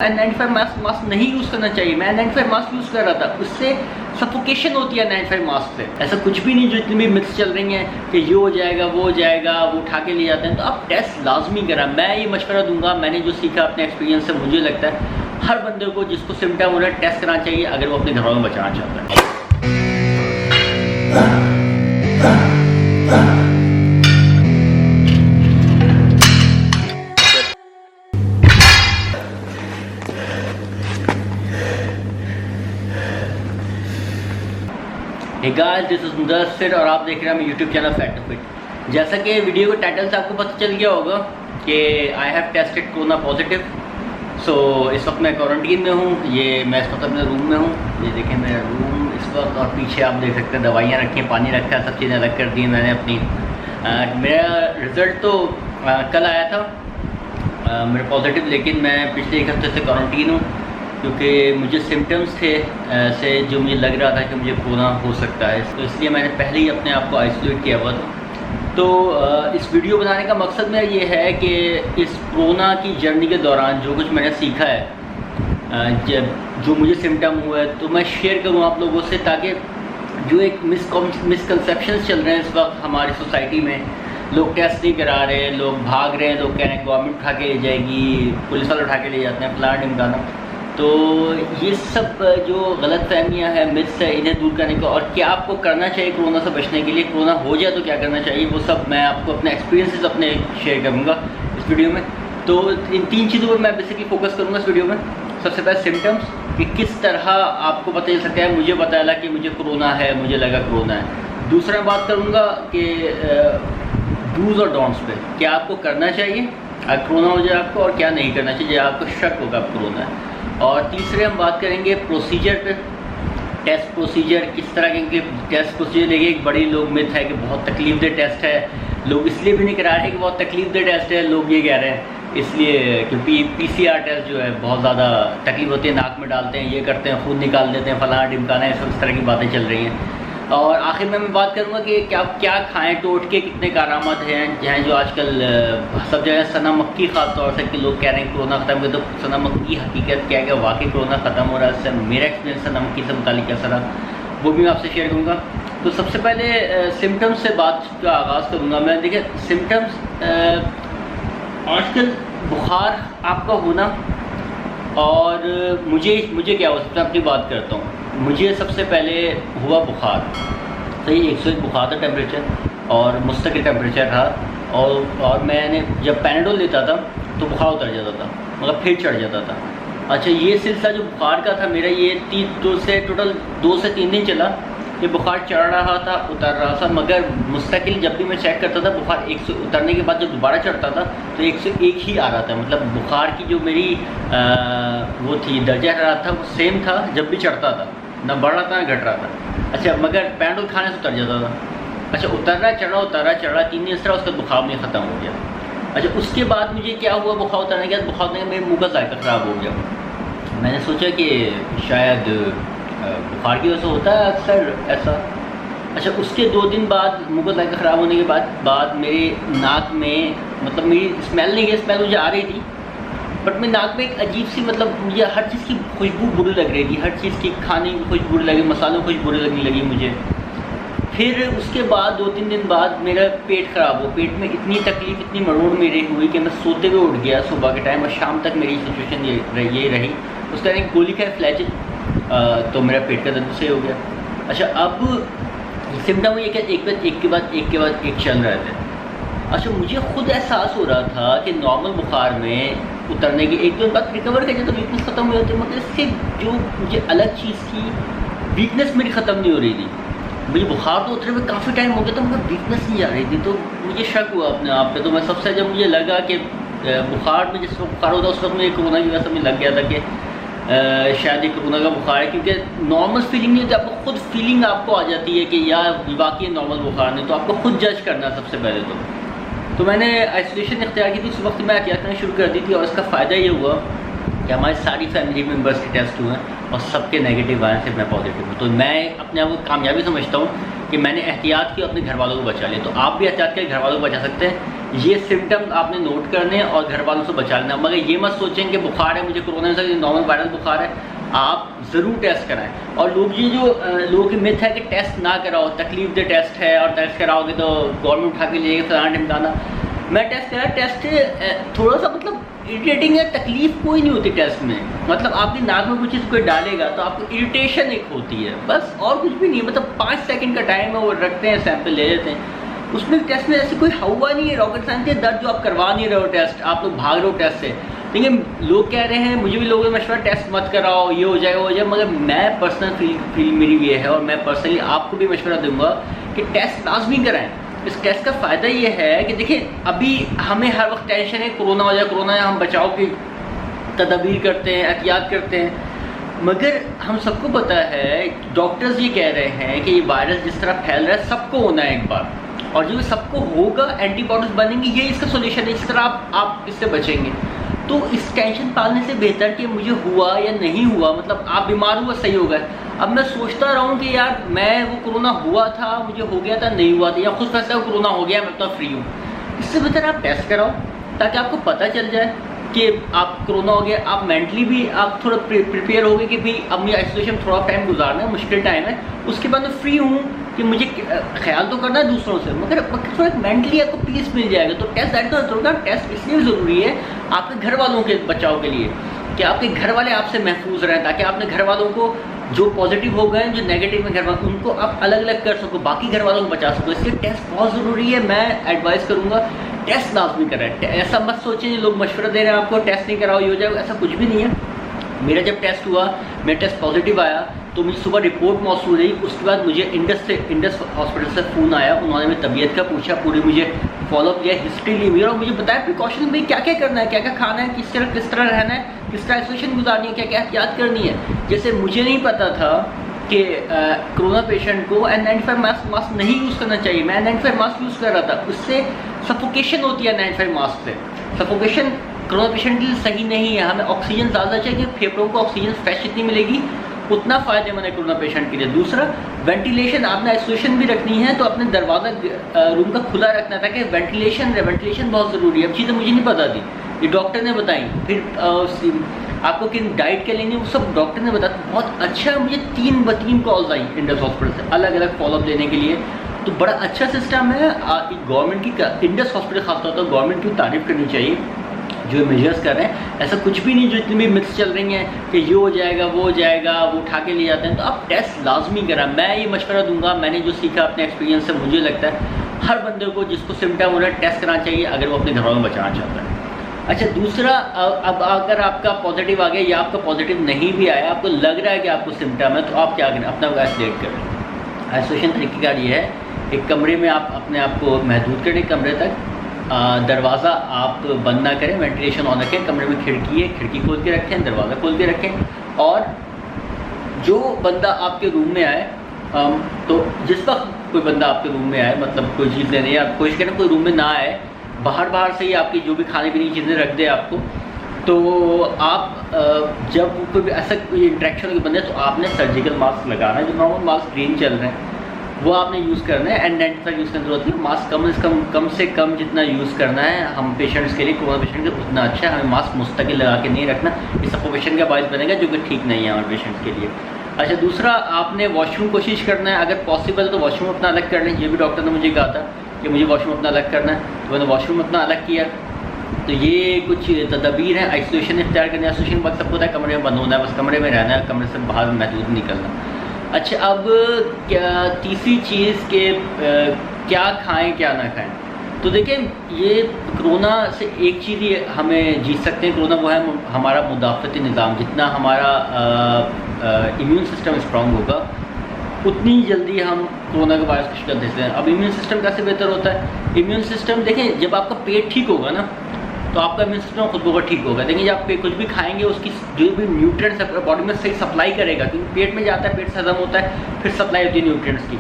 N95 mask नहीं use करना चाहिए। मैं N95 मास्क यूज़ कर रहा था, उससे सफोकेशन होती है N95 मास्क से। ऐसा कुछ भी नहीं जो इतनी भी मिथ्स चल रही हैं कि ये हो जाएगा वो हो जाएगा, वो उठा के ले जाते हैं। तो आप टेस्ट लाजमी करा। मैं ये मशवरा दूंगा, मैंने जो सीखा अपने एक्सपीरियंस से, मुझे लगता है हर बंदे को जिसको सिम्टम हो रहा है टेस्ट कराना चाहिए अगर वो अपने घर वालों को बचाना चाहता है। Hey guys, this is Mudassir और आप देख रहे हैं मेरे YouTube channel fat to fit. जैसा कि वीडियो के टाइटल से आपको पता चल गया होगा कि I have tested corona positive. So इस वक्त मैं क्वारंटीन में हूँ। ये मैं इस वक्त अपने रूम में हूँ। ये देखें मेरा रूम इस वक्त, और पीछे आप देख सकते हैं दवाइयाँ रखी हैं, पानी रखा है, सब चीज़ें अलग कर दी मैंने अपनी। मेरा रिज़ल्ट तो कल आया था मेरा पॉजिटिव, लेकिन मैं पिछले एक हफ्ते से क्वारंटीन हूँ क्योंकि मुझे सिम्टम्स थे से जो मुझे लग रहा था कि मुझे कोरोना हो सकता है। तो इसलिए मैंने पहले ही अपने आप को आइसोलेट किया हुआ था। तो इस वीडियो बनाने का मकसद मेरा ये है कि इस कोरोना की जर्नी के दौरान जो कुछ मैंने सीखा है, जो मुझे सिम्टम हुआ है, तो मैं शेयर करूँ आप लोगों से, ताकि जो एक मिसकंसेप्शंस चल रहे हैं इस वक्त हमारी सोसाइटी में, लोग टेस्ट नहीं करा रहे, लोग भाग रहे हैं, लोग कह रहे हैं गवर्नमेंट उठा के ले जाएगी, पुलिस वाले उठा के ले जाते हैं, फलाना ढिमकाना। तो ये सब जो गलत फहमियाँ हैं, मिथ्स है, इन्हें दूर करने का, और क्या आपको करना चाहिए कोरोना से बचने के लिए, कोरोना हो जाए तो क्या करना चाहिए, वो सब मैं आपको अपने एक्सपीरियंसेस अपने शेयर करूँगा इस वीडियो में। तो इन 3 चीज़ों पर मैं बेसिकली फोकस करूँगा इस वीडियो में। सबसे पहले सिम्टम्स, कि किस तरह आपको पता चल सकता है। मुझे पता चला कि मुझे कोरोना है, मुझे लगा कोरोना है। दूसरा बात करूँगा कि डूज और डोंट्स पे, क्या आपको करना चाहिए अगर कोरोना हो जाए आपको, और क्या नहीं करना चाहिए आपको शक होगा आप कोरोना है। और तीसरे हम बात करेंगे प्रोसीजर पे, टेस्ट प्रोसीजर किस तरह के टेस्ट प्रोसीजर। देखिए एक बड़ी लोग मिथ है कि बहुत तकलीफ दे टेस्ट है, लोग इसलिए भी नहीं करा रहे कि बहुत तकलीफ दे टेस्ट है, लोग ये कह रहे हैं इसलिए क्योंकि PCR टेस्ट जो है बहुत ज़्यादा तकलीफ होती है, नाक में डालते हैं, ये करते हैं, खून निकाल देते हैं, फलाना ढिमकाना, इस तरह की बातें चल रही हैं। और आखिर में मैं बात करूँगा कि क्या खाएं, टोट के कितने कारआमद हैं जो आजकल सब जगह सना मक्की ख़ास तौर से कि लोग कह रहे हैं कोरोना ख़त्म कर दो। सना मक्की हकीकत क्या है कि वाकई कोरोना ख़त्म हो रहा है, इससे मेरा एक्सपीरियंस सना मक्की से मुतालिक कैसा रहा वो भी मैं आपसे शेयर करूँगा। तो सबसे पहले सिम्टम्स से बात का आगाज़ करूँगा मैं। देखिए सिम्टम्स, आजकल बुखार आपका होना, और मुझे क्या हुआ, सबसे अपनी बात करता हूँ। मुझे सबसे पहले हुआ बुखार, सही 101 बुखार था टेम्परेचर, और मुस्तकिल टेम्परेचर था। और मैंने जब पैनाडोल लेता था तो बुखार उतर जाता था, मतलब फिर चढ़ जाता था। अच्छा, ये सिलसिला जो बुखार का था मेरा, ये टोटल 2 से 3 दिन चला। ये बुखार चढ़ रहा था, उतर रहा था, मगर मुस्तकिल जब भी मैं चेक करता था बुखार 100 उतरने के बाद जब दोबारा चढ़ता था तो 101 ही आ रहा था। मतलब बुखार की जो मेरी वो थी दर्जा हरारत था वो सेम था जब भी चढ़ता था, ना बढ़ रहा था ना घट रहा था। अच्छा, मगर पैनाडोल खाने से उतर जाता था। अच्छा, उतर रहा चढ़ा 3 दिन रहा, उसका बुखार नहीं ख़त्म हो गया। अच्छा, उसके बाद मुझे क्या हुआ, बुखार उतरने के बाद बुखार में मेरे मुँह का जायका ख़राब हो गया। मैंने सोचा कि शायद बुखार की वजह से होता है अक्सर ऐसा। अच्छा, उसके 2 दिन बाद मुँह का जायका ख़राब होने के बाद मेरे नाक में, मतलब मेरी स्मेल नहीं है, स्मेल मुझे आ रही थी, बट मेरे नाक में एक अजीब सी, मतलब मुझे हर चीज़ की खुशबू बुरी लग रही थी, हर चीज़ की, खाने की खुशबू बुरी लगी, मसालों की खुशबू बुरी लगने लगी मुझे। फिर उसके बाद 2-3 दिन बाद मेरा पेट ख़राब हो, पेट में इतनी तकलीफ़, इतनी मरोड़ मेरी हुई कि मैं सोते हुए उठ गया सुबह के टाइम, और शाम तक मेरी सिचुएशन ये रही। उसका एक गोली का फ्लैजिल, तो मेरा पेट का दर्द सही हो गया। अच्छा, अब सिम्टम ये क्या एक के बाद एक चल रहे थे। अच्छा, मुझे खुद एहसास हो रहा था कि नॉर्मल बुखार में उतरने के 1 दिन बाद रिकवर कर जाए तो वीकनेस ख़त्म हो जाती है, मगर इससे जो मुझे अलग चीज़ थी, वीकनेस मेरी ख़त्म नहीं हो रही थी। मुझे बुखार तो उतरे हुए काफ़ी टाइम हो गया, तो मगर वीकनेस नहीं आ रही थी, तो मुझे शक हुआ अपने आप पे। तो मैं सबसे जब मुझे लगा कि बुखार में, जिस वक्त बुखार होता है उस वक्त मुझे कोरोना की वजह से मुझे लग गया था कि शायद ये कोरोना का बुखार है, क्योंकि नॉर्मल फीलिंग नहीं होती, आपको खुद फीलिंग आपको आ जाती है कि यार वाकई नॉर्मल बुखार नहीं, तो आपको खुद जज करना सबसे पहले तो मैंने आइसोलेशन इख्तियार की थी। उस वक्त मैं एहतियात करना शुरू कर दी थी, और इसका फ़ायदा ये हुआ कि हमारी सारी फैमिली मेम्बर्स के टेस्ट हुए हैं और सबके नेगेटिव आए, सिर्फ मैं पॉजिटिव हूँ। तो मैं अपने आप को कामयाबी समझता हूँ कि मैंने एहतियात की, अपने घर वालों को बचा लिया। तो आप भी एहतियात करके घर वालों को बचा सकते हैं। ये सिम्टम्स आपने नोट करने हैं और घर वालों से बचा लेना। मगर ये मत सोचें कि बुखार है, मुझे कोरोना से नॉर्मल वायरल बुखार है, आप ज़रूर टेस्ट कराएं। और लोग ये जो लोगों की मिथ है कि टेस्ट ना कराओ, तकलीफ दे टेस्ट है और टेस्ट कराओगे तो गवर्नमेंट उठा के लेगी फलाना ढिमकाना। मैं टेस्ट कराया, टेस्ट थोड़ा सा मतलब इरिटेटिंग है, तकलीफ कोई नहीं होती टेस्ट में। मतलब आपकी नाक में कुछ चीज़ कोई डालेगा तो आपको इरिटेशन एक होती है बस, और कुछ भी नहीं। मतलब 5 सेकंड का टाइम है, वो रखते हैं, सैंपल ले लेते हैं। उसमें टेस्ट में ऐसे कोई हवा नहीं है, रॉकेट साइंस के दर्द जो आप करवा नहीं रहे हो टेस्ट, आप लोग भाग रहे हो टेस्ट से। लेकिन लोग कह रहे हैं, मुझे भी लोगों ने मशवरा टेस्ट मत कराओ, ये हो जाएगा वो हो जाएगा। मगर मैं पर्सनल फील मेरी ये है और मैं पर्सनली आपको भी मशवरा दूंगा कि टेस्ट लाजमी कराएं। इस टेस्ट का फ़ायदा ये है कि देखिए, अभी हमें हर वक्त टेंशन है कोरोना हो जाए, कोरोना है, हम बचाव की तदबीर करते हैं, एहतियात करते हैं। मगर हम सबको पता है, डॉक्टर्स ये कह रहे हैं कि ये वायरस जिस तरह फैल रहा है सबको होना है एक बार, और जो सबको होगा एंटीबॉडीज बनेंगी, ये इसका सोल्यूशन है। इस तरह आप इससे बचेंगे। तो इस टेंशन पालने से बेहतर कि मुझे हुआ या नहीं हुआ, मतलब आप बीमार हुआ सही हो गए, अब मैं सोचता रहूं कि यार मैं वो कोरोना हुआ था, मुझे हो गया था, नहीं हुआ था, या खुद फैसला कोरोना हो गया, मैं तो फ्री हूँ। इससे बेहतर आप टेस्ट कराओ ताकि आपको पता चल जाए कि आप कोरोना हो गया। आप मेंटली भी आप थोड़ा प्रिपेयर हो गए कि भाई अब मुझे आइसोलेशन थोड़ा टाइम गुजारना है, मुश्किल टाइम है, उसके बाद मैं फ्री हूँ कि मुझे ख्याल तो करना है दूसरों से, मगर थोड़ा मेंटली आपको पीस मिल जाएगा। तो टेस्ट टेस्ट इसलिए ज़रूरी है आपके घर वालों के बचाव के लिए, कि आपके घर वाले आपसे महफूज रहें, ताकि आपने घर वालों को जो पॉजिटिव हो गए, जो नेगेटिव में घर वाले, उनको आप अलग अलग कर सको, बाकी घर वालों को बचा सको। इसलिए टेस्ट बहुत ज़रूरी है। मैं एडवाइस करूँगा टेस्ट लाजमी कराएं। ऐसा मत सोचें लोग मशवरा दे रहे हैं आपको टेस्ट नहीं कराओ ये हो जाएगा, ऐसा कुछ भी नहीं है। मेरा जब टेस्ट हुआ, मेरा टेस्ट पॉजिटिव आया तो मुझे सुबह रिपोर्ट मौसूल हुई। उसके बाद मुझे इंडस हॉस्पिटल से फ़ोन आया, उन्होंने मेरी तबीयत का पूछा, पूरी मुझे फॉलोअप किया, हिस्ट्री ली मेरा, और मुझे बताया प्रिकॉशन भाई क्या क्या करना है, क्या क्या खाना है, किस तरह रहना है, किस तरह आइसोलेशन गुजारनी है, क्या क्या एहतियात करनी है। जैसे मुझे नहीं पता था कि कोरोना पेशेंट को N95 मास्क नहीं यूज़ करना चाहिए। मैं N95 मास्क यूज़ कर रहा था, उससे सफोकेशन होती है N95 मास्क से। सफोकेशन कोरोना पेशेंट के लिए सही नहीं है। हमें ऑक्सीजन ज़्यादा चाहिए, फेफड़ों को ऑक्सीजन फ्रेश जितनी मिलेगी उतना फ़ायदेमंद है कोरोना पेशेंट के लिए। दूसरा, वेंटिलेशन, आपने आइसोलेशन भी रखनी है तो अपने दरवाज़ा रूम का खुला रखना, ताकि वेंटिलेशन बहुत ज़रूरी है। अब चीज़ें मुझे नहीं पता थी, ये डॉक्टर ने बताई। फिर आपको किन डाइट के लेनी है वो सब डॉक्टर ने बताया। बहुत अच्छा, मुझे 3 कॉल्स आई इंडस हॉस्पिटल से अलग अलग फॉलोअप लेने के लिए। तो बड़ा अच्छा सिस्टम है। गवर्नमेंट की, इंडस हॉस्पिटल खासतौर पर गवर्नमेंट की तारीफ़ करनी चाहिए जो मेजर्स कर रहे हैं। ऐसा कुछ भी नहीं जो इतनी भी मिथ्स चल रही हैं कि ये हो जाएगा वो हो जाएगा, वो उठा के ले जाते हैं। तो आप टेस्ट लाजमी करा। मैं ये मशवरा दूंगा, मैंने जो सीखा अपने एक्सपीरियंस से, मुझे लगता है हर बंदे को जिसको सिम्टम हो रहा है टेस्ट कराना चाहिए अगर वो अपने घर वालों को बचाना चाहता है। अच्छा, दूसरा, अब अगर आपका पॉजिटिव आ गया या आपका पॉजिटिव नहीं भी आया, आपको लग रहा है कि आपको सिम्टम है, तो आप क्या करें, अपना आइसोलेट करें। आइसोलेशन तरीक़ेकार ये है, एक कमरे में आप अपने आप को महदूद करें, कमरे तक दरवाज़ा आप बंद ना करें, वेंटिलेशन ऑन रखें। कमरे में खिड़की है, खिड़की खोल के रखें, दरवाज़ा खोल के रखें। और जो बंदा आपके रूम में आए, तो जिस वक्त कोई बंदा आपके रूम में आए, मतलब कोई चीज़ लेने, या कोशिश करें कोई रूम में ना आए, बाहर से ही आपकी जो भी खाने पीने की चीज़ें रख दे आपको। तो आप जब कोई भी ऐसा कोई इंट्रैक्शन के बंदे, तो आपने सर्जिकल मास्क लगाना है। जो नॉर्मल मास्क ग्रीन चल रहे हैं वो आपने यूज़ करना है। N95 यूज़ करने की जरूरत नहीं। मास्क कम से कम जितना यूज़ करना है हम पेशेंट्स के लिए, कोरोना पेशेंट के, उतना अच्छा है। हमें मास्क मुस्तकिल लगा के नहीं रखना, ये सफोकेशन का बायस बनेगा, जो कि ठीक नहीं है हमारे पेशेंट्स के लिए। अच्छा, दूसरा, आपने वॉशरूम कोशिश करना है, अगर पॉसिबल तो वॉशरूम अपना अलग कर लें। ये भी डॉक्टर ने मुझे कहा था कि मुझे वॉशरूम अपना अलग करना है, तो मैंने वॉशरूम अपना अलग किया। तो ये कुछ तदबीर है आइसोलेशन इख्तियार करने। आइसोलेशन वक्त सबको होता है कमरे में बंद होना है, बस कमरे में रहना है, कमरे से बाहर महदूद निकलना। अच्छा, अब क्या तीसरी चीज़ के क्या खाएं क्या ना खाएं। तो देखें, ये कोरोना से एक चीज़ ही हमें जीत सकते हैं कोरोना, वो है हमारा मुदाफ़ती निज़ाम। जितना हमारा इम्यून सिस्टम स्ट्रॉन्ग होगा, उतनी जल्दी हम कोरोना के वायरस को शिकस्त दे सकते हैं। अब इम्यून सिस्टम कैसे बेहतर होता है? इम्यून सिस्टम देखें, जब आपका पेट ठीक होगा ना, तो आपका इम्यून सिस्टम खुद ब खुद ठीक होगा। देखिए, जब आप कुछ भी खाएंगे, उसकी जो भी न्यूट्रिएंट्स बॉडी में सही सप्लाई करेगा, क्योंकि पेट में जाता है, पेट से हजम होता है, फिर सप्लाई होती है न्यूट्रिएंट्स की।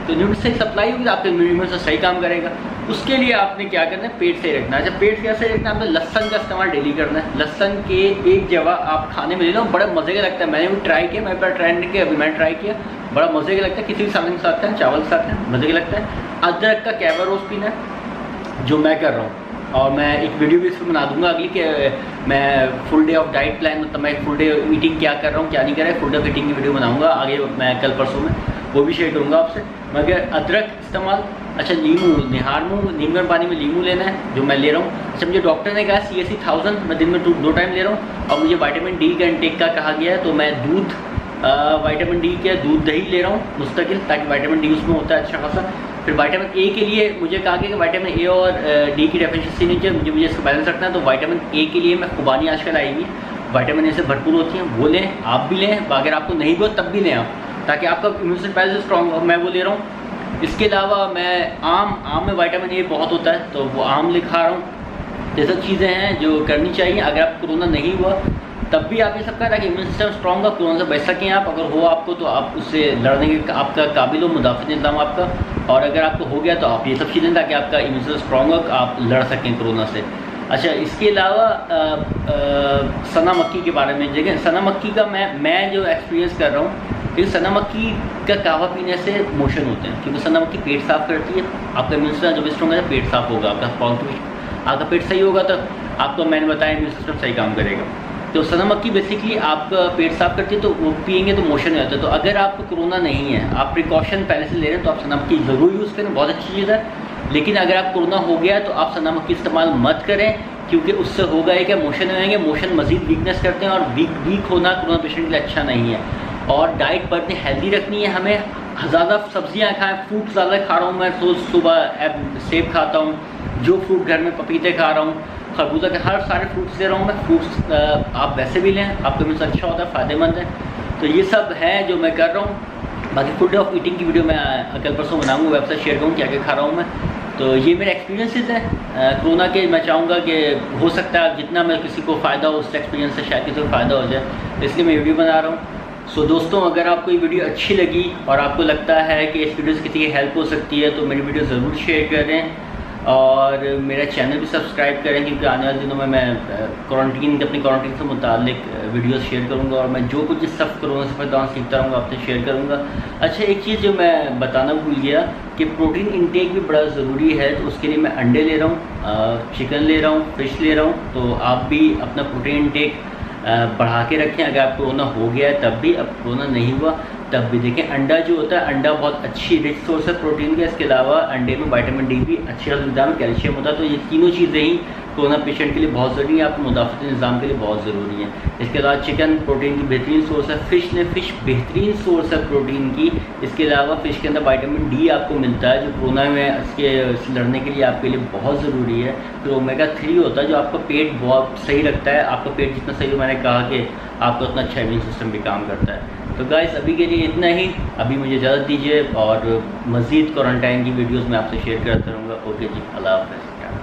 तो न्यूट्रिएंट्स सही सप्लाई होगी तो आपके इम्यून सिस्टम सही काम करेगा। उसके लिए आपने क्या करना है, पेट सही रखना है। जब पेट कैसे रखना है, आपने लहसन का इस्तेमाल डेली करना है। लहसन के एक जगह आप खाने में ले लो, बड़ा मज़े का लगता है। मैंने भी ट्राई किया, मेरे पास ट्राई नहीं किया, अभी मैंने ट्राई किया, बड़ा मज़े का लगता है। किसी भी सालन के साथ है, चावल के साथ है, मज़े का लगता है। अदरक का कैवा रोज़ पीना है, जो मैं कर रहा हूँ। और मैं एक वीडियो भी इस पर बना दूंगा अगली कि मैं full day of diet plan, मतलब मैं फुल डे ईटिंग क्या कर रहा हूँ क्या नहीं कर रहा है, फुल डे ऑफ ईटिंग की वीडियो बनाऊंगा आगे, मैं कल परसों में वो भी शेयर करूँगा आपसे। मगर अदरक इस्तेमाल, अच्छा नींबू, निहार मुँह, नीम गर्म पानी में नींबू लेना है जो मैं ले रहा हूँ। अच्छा मुझे डॉक्टर ने कहा CSC 1000 मैं दिन में 2 टाइम ले रहा हूँ। और मुझे विटामिन डी का इंटेक का कहा गया है, तो मैं दूध, विटामिन डी के दूध दही ले रहा हूँ मुस्तकिल, ताकि विटामिन डी उसमें होता है अच्छा खासा। फिर विटामिन ए के लिए मुझे कहा गया कि विटामिन ए और डी की डेफिशिएंसी नहीं चाहिए, मुझे इसको बैलेंस रखना है। तो विटामिन ए के लिए मैं खुबानी आजकल आई हुई है, विटामिन ए से भरपूर होती हैं, वो लें, आप भी लें, अगर आपको नहीं भी हो तब भी लें आप, ताकि आपका इम्यून सिस्टम पहले से स्ट्रॉन्ग हो। मैं वो ले रहा हूँ। इसके अलावा मैं आम में विटामिन ए बहुत होता है, तो वो आम ले खा रहा हूँ। ये सब चीज़ें हैं जो करनी चाहिए। अगर आप कोरोना नहीं हुआ तब भी आप ये सब करें, ताकि इम्यून सिस्टम स्ट्रॉन्ग हो, कोरोना से बच सकें आप। अगर हो आपको तो आप उससे लड़ने के आपका काबिल हो, मुदाफ़त निज़ाम आपका। और अगर आपको हो गया तो आप ये सब चीज़ें, ताकि आपका इम्यून सिस्टम स्ट्रॉन्ग हो, आप लड़ सकें कोरोना से। अच्छा इसके अलावा सना मक्की के बारे में, देखिए सना मक्की का मैं जो एक्सपीरियंस कर रहा हूँ कि सना मक्की का कहवा पीने से मोशन होते हैं, क्योंकि सना मक्की पेट साफ़ करती है। आपका इम्यून सिस्टम जब स्ट्रॉन्ग है पेट साफ़ होगा, आपका पेट सही होगा तो आपको मैंने बताया इम्यून सिस्टम सही काम करेगा। तो सना मक्की बेसिकली आपका पेट साफ़ करती है, तो वो पियेंगे तो मोशन हो जाता है। तो अगर आपको कोरोना नहीं है, आप प्रिकॉशन पहले से ले रहे हैं, तो आप सना मक्की ज़रूर यूज़ करें, बहुत अच्छी चीज़ है। लेकिन अगर आप कोरोना हो गया तो आप सना मक्की इस्तेमाल मत करें, क्योंकि उससे होगा है कि मोशन होएंगे, मोशन मज़ीद वीकनेस करते हैं, और वीक होना कोरोना पेशेंट के लिए अच्छा नहीं है। और डाइट पर इतनी हेल्दी रखनी है हमें, ज़्यादा सब्जियां खाएं, फ्रूट ज़्यादा खा रहा हूँ मैं, रोज़ सुबह सेब खाता हूँ, जो फ्रूट घर में पपीते खा रहा हूँ, खरबूजा के हर सारे फ्रूट्स दे रहा हूँ मैं। फ्रूट्स आप वैसे भी लें, आपके में अच्छा होता है, फ़ायदेमंद है। तो ये सब है जो मैं कर रहा हूँ। बाकी फुल डे ऑफ ईटिंग की वीडियो मैं कल परसों बनाऊँगा, वेबसाइट शेयर करूँ क्या क्या खा रहा हूँ मैं। तो ये मेरे एक्सपीरियंसेस हैं कोरोना के। मैं चाहूँगा कि हो सकता है जितना मैं किसी को फ़ायदा हो उस एक्सपीरियंस से शायद किसी को फ़ायदा हो जाए, इसलिए मैं वीडियो बना रहा हूँ। सो दोस्तों, अगर आपको ये वीडियो अच्छी लगी और आपको लगता है कि इस वीडियो से किसी की हेल्प हो सकती है, तो मेरी वीडियो ज़रूर शेयर करें और मेरा चैनल भी सब्सक्राइब करें, क्योंकि आने वाले दिनों में मैं अपनी क्वारंटीन से मुतालिक वीडियोस शेयर करूंगा, और मैं जो कुछ इस सब कोरोना से दौरान सीखता रहूँगा आपसे शेयर करूंगा। अच्छा एक चीज़ जो मैं बताना भूल गया कि प्रोटीन इंटेक भी बड़ा ज़रूरी है, तो उसके लिए मैं अंडे ले रहा हूँ, चिकन ले रहा हूँ, फ़िश ले रहा हूँ। तो आप भी अपना प्रोटीन इंटेक बढ़ा के रखें। अगर आप कोरोना हो गया है तब भी, अब कोरोना नहीं हुआ तब भी। देखें अंडा जो होता है, अंडा बहुत अच्छी रिच सोर्स है प्रोटीन का। इसके अलावा अंडे में विटामिन डी भी अच्छी मात्रा में, कैल्शियम होता है। तो ये तीनों चीज़ें ही कोरोना पेशेंट के लिए बहुत ज़रूरी है, आपके मुदाफ़ती निज़ाम के लिए बहुत ज़रूरी है। इसके अलावा चिकन प्रोटीन की बेहतरीन सोर्स है, फ़िश बेहतरीन सोर्स है प्रोटीन की। इसके अलावा फ़िश के अंदर विटामिन डी आपको मिलता है, जो कोरोना में इसके लड़ने के लिए आपके लिए बहुत ज़रूरी है। फिर ओमेगा 3 होता है, जो आपका पेट बहुत सही रखता है। आपका पेट जितना सही हो, मैंने कहा कि आपका उतना अच्छा इम्यून सिस्टम भी काम करता है। तो गाइस अभी के लिए इतना ही, अभी मुझे इजाज़त दीजिए, और मज़ीद क्वारंटाइन की वीडियोज़ मैं आपसे शेयर करता रहूँगा। ओके जी, अल्लाह हाफ़िज़।